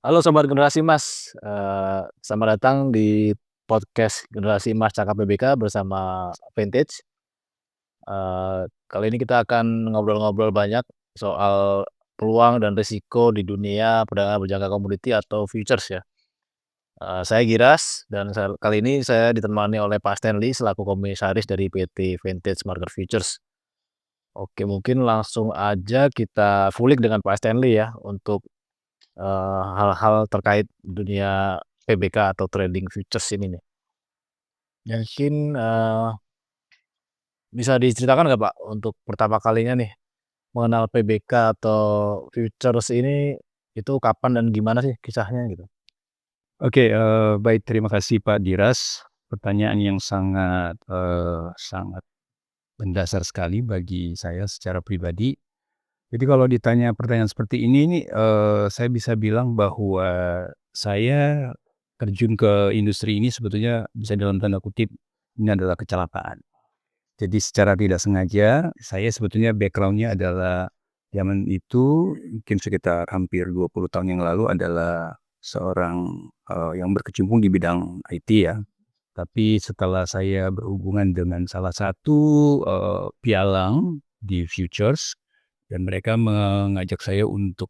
Halo Sobat Generasi Emas, selamat datang di podcast Generasi Emas Cakap PBK bersama Vintage. Kali ini kita akan ngobrol-ngobrol banyak soal peluang dan risiko di dunia perdagangan berjangka komoditi atau futures ya. Saya Giras dan kali ini saya ditemani oleh Pak Stanley selaku komisaris dari PT Vintage Market Futures. Oke, mungkin langsung aja kita fulik dengan Pak Stanley ya untuk hal-hal terkait dunia PBK atau trading futures ini nih. Mungkin, bisa diceritakan nggak Pak, untuk pertama kalinya nih mengenal PBK atau futures ini, itu kapan dan gimana sih kisahnya gitu? Oke, baik, terima kasih Pak Diras. Pertanyaan yang sangat mendasar sekali bagi saya secara pribadi. Jadi kalau ditanya pertanyaan seperti ini nih, saya bisa bilang bahwa saya terjun ke industri ini sebetulnya bisa dalam tanda kutip, ini adalah kecelakaan. Jadi secara tidak sengaja, saya sebetulnya background-nya adalah zaman itu mungkin sekitar hampir 20 tahun yang lalu adalah seorang, yang berkecimpung di bidang IT ya. Tapi setelah saya berhubungan dengan salah satu, pialang di futures dan mereka mengajak saya untuk,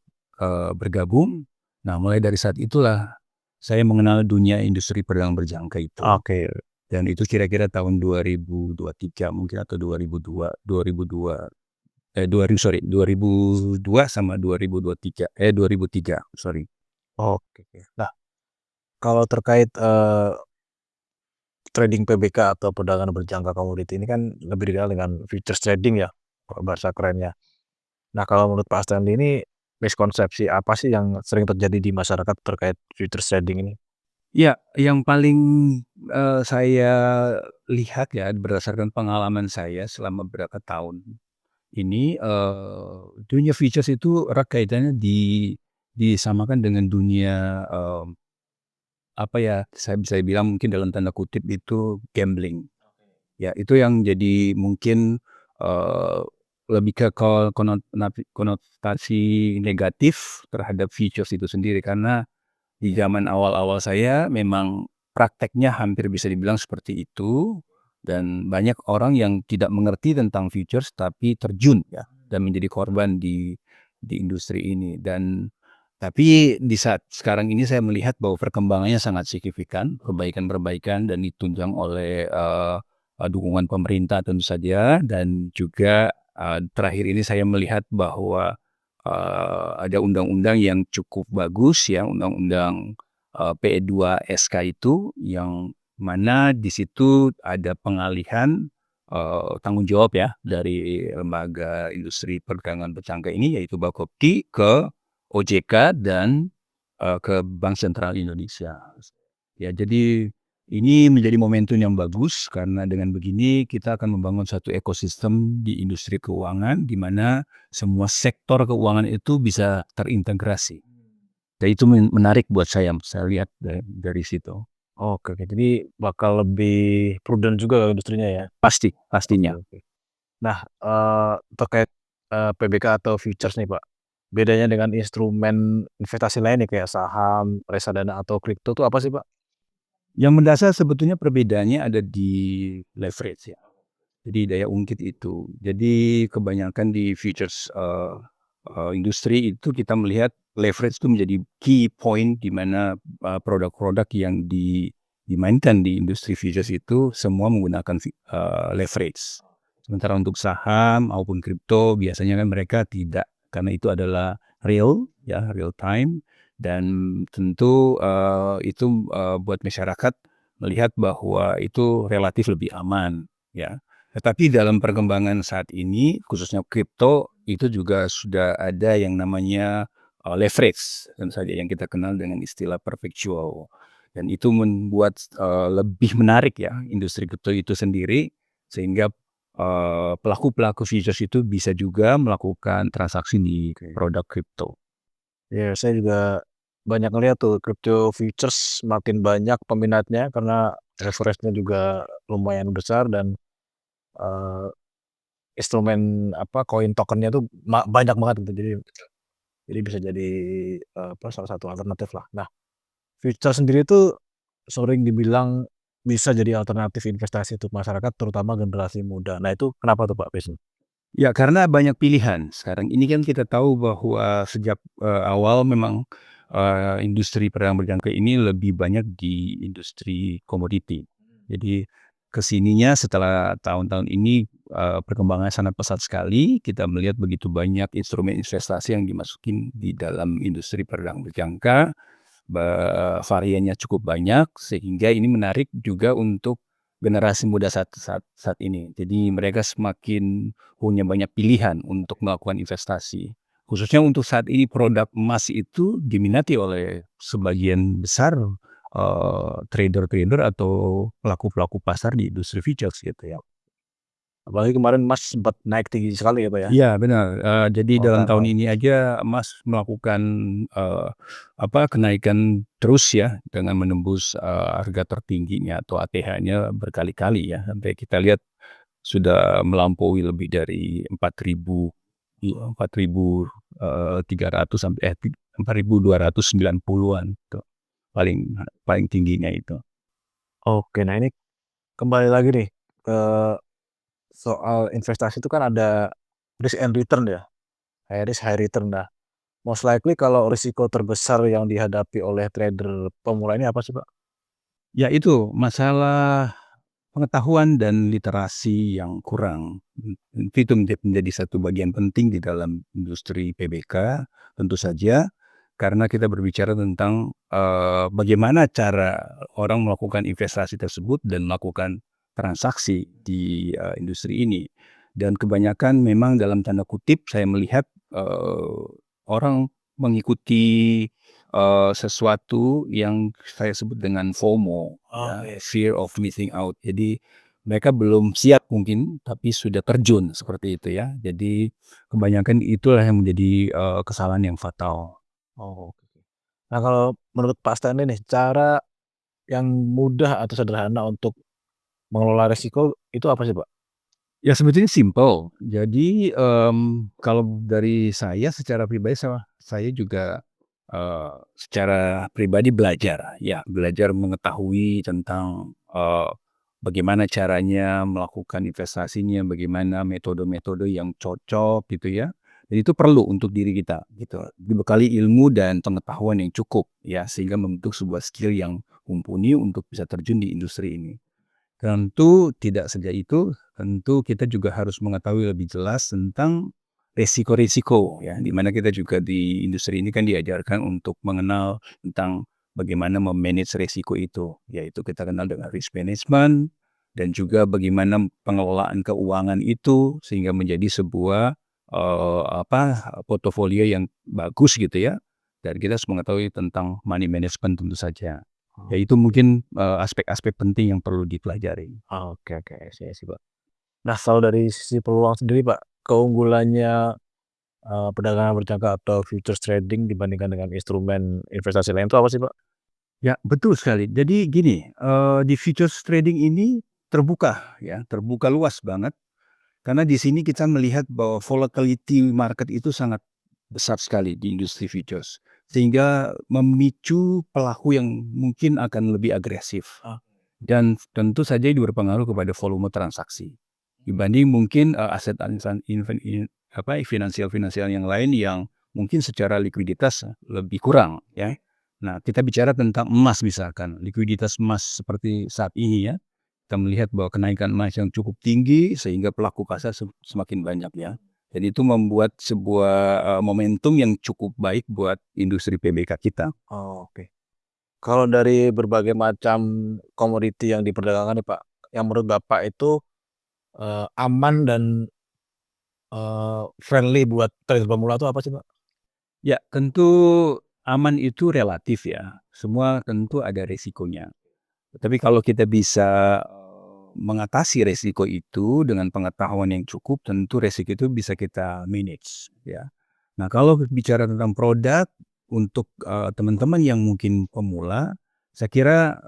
bergabung. Nah, mulai dari saat itulah saya mengenal dunia industri perdagangan berjangka itu. Oke. Dan itu kira-kira tahun 2023 mungkin atau 2002 2002 sama 2003, sorry. Oke oke. Nah, kalau terkait, trading PBK atau perdagangan berjangka komoditi ini kan lebih dikenal dengan futures trading ya, kalau bahasa kerennya. Nah, kalau menurut Pak Stanley ini miskonsepsi apa sih yang sering terjadi di masyarakat terkait futures trading ini? Ya, yang paling, saya lihat ya berdasarkan pengalaman saya selama beberapa tahun ini, dunia futures itu erat kaitannya disamakan dengan dunia, apa ya, saya bisa bilang mungkin dalam tanda kutip itu gambling. Ya, itu yang jadi mungkin, eee, lebih ke konotasi negatif terhadap futures itu sendiri. Karena di zaman awal-awal saya memang prakteknya hampir bisa dibilang seperti itu, dan banyak orang yang tidak mengerti tentang futures tapi terjun ya, dan menjadi korban di industri ini. Tapi di saat sekarang ini saya melihat bahwa perkembangannya sangat signifikan, perbaikan-perbaikan dan ditunjang oleh, dukungan pemerintah tentu saja, dan juga, terakhir ini saya melihat bahwa, ada undang-undang yang cukup bagus ya, undang-undang, PE2SK itu yang mana di situ ada pengalihan, tanggung jawab ya dari lembaga industri perdagangan berjangka ini yaitu Bapepti ke OJK dan, ke Bank Sentral Indonesia. Ya, jadi ini menjadi momentum yang bagus karena dengan begini kita akan membangun satu ekosistem di industri keuangan di mana semua sektor keuangan itu bisa terintegrasi. Dan itu menarik buat saya lihat dari situ. Oke oke, jadi bakal lebih prudent juga industrinya ya? Pasti, Oke pastinya. oke. Nah, terkait, PBK atau futures nih, Pak. Bedanya dengan instrumen investasi lain nih kayak saham, reksadana atau kripto tuh apa sih, Pak? Yang mendasar sebetulnya perbedaannya ada di leverage ya. Jadi daya ungkit itu. Jadi kebanyakan di futures, industri itu kita melihat leverage itu menjadi key point di mana, produk-produk yang dimainkan di industri futures itu semua menggunakan leverage. Sementara untuk saham maupun kripto biasanya kan mereka tidak, karena itu adalah real ya, real time, dan tentu, itu, buat masyarakat melihat bahwa itu relatif lebih aman ya. Tetapi dalam perkembangan saat ini, khususnya kripto, itu juga sudah ada yang namanya, leverage, tentu saja yang kita kenal dengan istilah perpetual. Dan itu membuat, lebih menarik ya industri kripto itu sendiri, sehingga, pelaku-pelaku futures itu bisa juga melakukan transaksi di Oke. produk kripto. Ya, saya juga banyak ngeliat tuh crypto futures makin banyak peminatnya karena reference-nya juga lumayan besar dan, eee, instrumen apa, koin tokennya tuh banyak banget gitu. Jadi Jadi bisa jadi, salah satu alternatif lah. Nah, future sendiri itu sering dibilang bisa jadi alternatif investasi untuk masyarakat terutama generasi muda. Nah itu kenapa tuh Pak biasanya? Ya, karena banyak pilihan. Sekarang ini kan kita tahu bahwa sejak, awal memang, industri perdagangan berjangka ini lebih banyak di industri komoditi. Jadi kesininya setelah tahun-tahun ini, perkembangannya sangat pesat sekali. Kita melihat begitu banyak instrumen investasi yang dimasukin di dalam industri perdagangan berjangka, variannya cukup banyak sehingga ini menarik juga untuk generasi muda saat ini. Jadi mereka semakin punya banyak pilihan untuk melakukan investasi. Khususnya untuk saat ini produk emas itu diminati oleh sebagian besar, trader-trader atau pelaku-pelaku pasar di industri futures gitu ya. Apalagi kemarin Mas sempat naik tinggi sekali ya Pak ya? Iya benar, jadi All dalam time tahun high. ini aja emas melakukan, eee, kenaikan terus ya dengan menembus, harga tertingginya atau ATH-nya berkali-kali ya, sampai kita lihat sudah melampaui lebih dari 4.000, iya 4.300 sampai 4.290-an tuh paling paling tingginya itu. Oke, nah ini kembali lagi nih ke soal investasi itu kan ada risk and return ya, high risk, high return. Nah, most likely kalau risiko terbesar yang dihadapi oleh trader pemula ini apa sih, Pak? Ya itu, masalah pengetahuan dan literasi yang kurang, itu menjadi satu bagian penting di dalam industri PBK, tentu saja, karena kita berbicara tentang, bagaimana cara orang melakukan investasi tersebut dan melakukan transaksi di, industri ini. Dan kebanyakan memang dalam tanda kutip saya melihat, orang mengikuti, sesuatu yang saya sebut dengan FOMO ya, Oke. fear of missing out. Jadi mereka belum siap mungkin, tapi sudah terjun seperti itu ya. Jadi kebanyakan itulah yang menjadi, kesalahan yang fatal. Oh, oke. Nah, kalau menurut Pak Stanley nih, cara yang mudah atau sederhana untuk mengelola risiko itu apa sih, Pak? Ya sebetulnya simpel. Jadi, kalau dari saya secara pribadi saya juga, secara pribadi belajar ya, belajar mengetahui tentang, bagaimana caranya melakukan investasinya, bagaimana metode-metode yang cocok gitu ya. Dan itu perlu untuk diri kita gitu, dibekali ilmu dan pengetahuan yang cukup ya, sehingga membentuk sebuah skill yang mumpuni untuk bisa terjun di industri ini. Tentu tidak saja itu, tentu kita juga harus mengetahui lebih jelas tentang resiko-resiko ya, di mana kita juga di industri ini kan diajarkan untuk mengenal tentang bagaimana me-manage resiko itu, yaitu kita kenal dengan risk management dan juga bagaimana pengelolaan keuangan itu sehingga menjadi sebuah, portofolio yang bagus gitu ya, dan kita harus mengetahui tentang money management tentu saja. Ya itu Oke. mungkin, aspek-aspek penting yang perlu dipelajari. Oke oke, I see, Pak. Nah, kalau dari sisi peluang sendiri, Pak, keunggulannya, perdagangan berjangka atau futures trading dibandingkan dengan instrumen investasi lain itu apa sih, Pak? Ya, betul sekali. Jadi gini, di futures trading ini terbuka ya, terbuka luas banget, karena di sini kita melihat bahwa volatility market itu sangat besar sekali di industri futures, sehingga memicu pelaku yang mungkin akan lebih agresif. Ah, Dan tentu saja ini berpengaruh kepada volume transaksi. Dibanding mungkin, aset alisan finansial-finansial yang lain yang mungkin secara likuiditas lebih kurang ya. Nah, kita bicara tentang emas misalkan, likuiditas emas seperti saat ini ya, kita melihat bahwa kenaikan emas yang cukup tinggi sehingga pelaku pasar semakin banyak ya. Dan itu membuat sebuah, momentum yang cukup baik buat industri PBK kita. oke. Kalau dari berbagai macam komoditi yang diperdagangkan nih, Pak, yang menurut Bapak itu, aman dan, friendly buat trader pemula itu apa sih, Pak? Ya, tentu aman itu relatif ya, semua tentu ada resikonya. Tapi kalau kita bisa, mengatasi resiko itu dengan pengetahuan yang cukup, tentu resiko itu bisa kita manage ya. Nah, kalau bicara tentang produk untuk, teman-teman yang mungkin pemula, saya kira,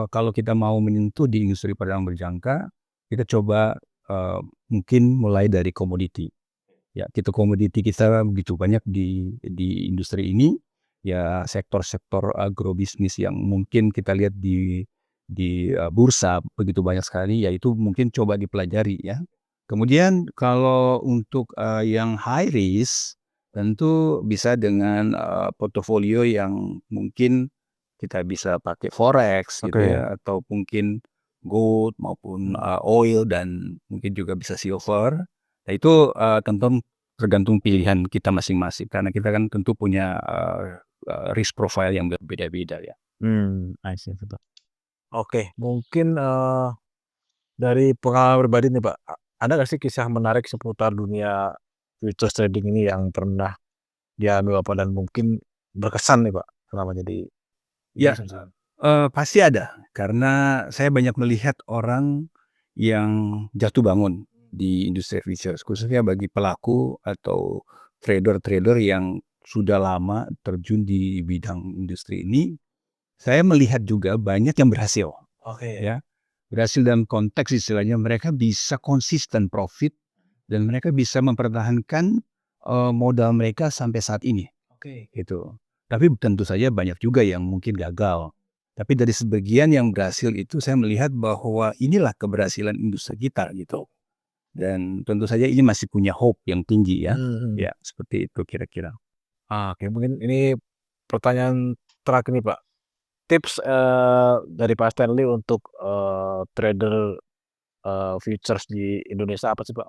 kalau kita mau menyentuh di industri perdagangan berjangka, kita coba, mungkin mulai dari komoditi. Ya, komoditi kita begitu banyak di industri ini, ya sektor-sektor agrobisnis yang mungkin kita lihat di bursa begitu banyak sekali, ya itu mungkin coba dipelajari ya. Kemudian kalau untuk, yang high risk, tentu bisa dengan, portofolio yang mungkin kita bisa pakai forex gitu Oke. ya, atau mungkin gold maupun, oil dan mungkin juga bisa silver. Nah itu, tentu tergantung pilihan kita masing-masing, karena kita kan tentu punya, risk profile yang berbeda-beda ya. I see, betul. Oke, mungkin, dari pengalaman pribadi nih, Pak, ada nggak sih kisah menarik seputar dunia futures trading ini yang pernah dialami Bapak dan mungkin berkesan nih, Pak, selama jadi Ya, pasti ada, karena saya banyak melihat orang yang jatuh bangun di industri futures, khususnya bagi pelaku atau trader-trader yang sudah lama terjun di bidang industri ini. Saya melihat juga banyak yang berhasil, Oke. ya. Berhasil dalam konteks istilahnya mereka bisa konsisten profit dan mereka bisa mempertahankan, modal mereka sampai saat ini, Oke. gitu. Tapi tentu saja banyak juga yang mungkin gagal. Tapi dari sebagian yang berhasil itu saya melihat bahwa inilah keberhasilan industri kita, gitu. Dan tentu saja ini masih punya hope yang tinggi ya. Mhm. Ya, seperti itu kira-kira. Oke, mungkin ini pertanyaan terakhir nih, Pak. Tips, dari Pak Stanley untuk, trader, futures di Indonesia apa sih, Pak?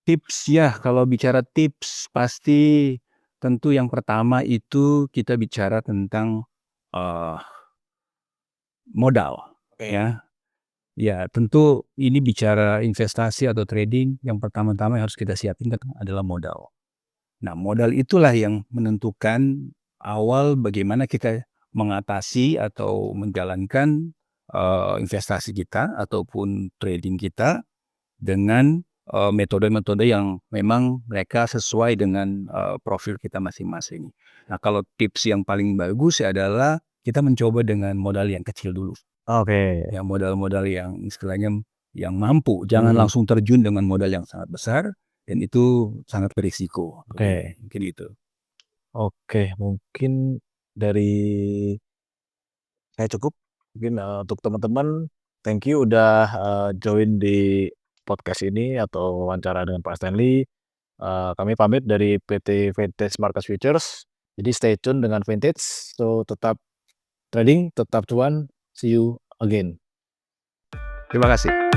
Tips ya, kalau bicara tips pasti tentu yang pertama itu kita bicara tentang, eee, modal Oke. ya. Ya tentu ini bicara investasi atau trading yang pertama-tama yang harus kita siapin kan adalah modal. Nah modal itulah yang menentukan awal bagaimana kita mengatasi atau menjalankan, investasi kita ataupun trading kita dengan, metode-metode yang memang mereka sesuai dengan, profil kita masing-masing. Nah kalau tips yang paling bagus adalah kita mencoba dengan modal yang kecil dulu. Oke. Ya modal-modal yang istilahnya yang mampu, jangan Mhm. langsung terjun dengan modal yang sangat besar dan itu sangat berisiko, Oke. mungkin itu. Oke, mungkin dari saya cukup. Mungkin, untuk teman-teman, thank you udah, join di podcast ini atau wawancara dengan Pak Stanley. Kami pamit dari PT Vintage Markets Futures. Jadi stay tune dengan Vintage, so tetap trading, tetap cuan. See you again. Terima kasih.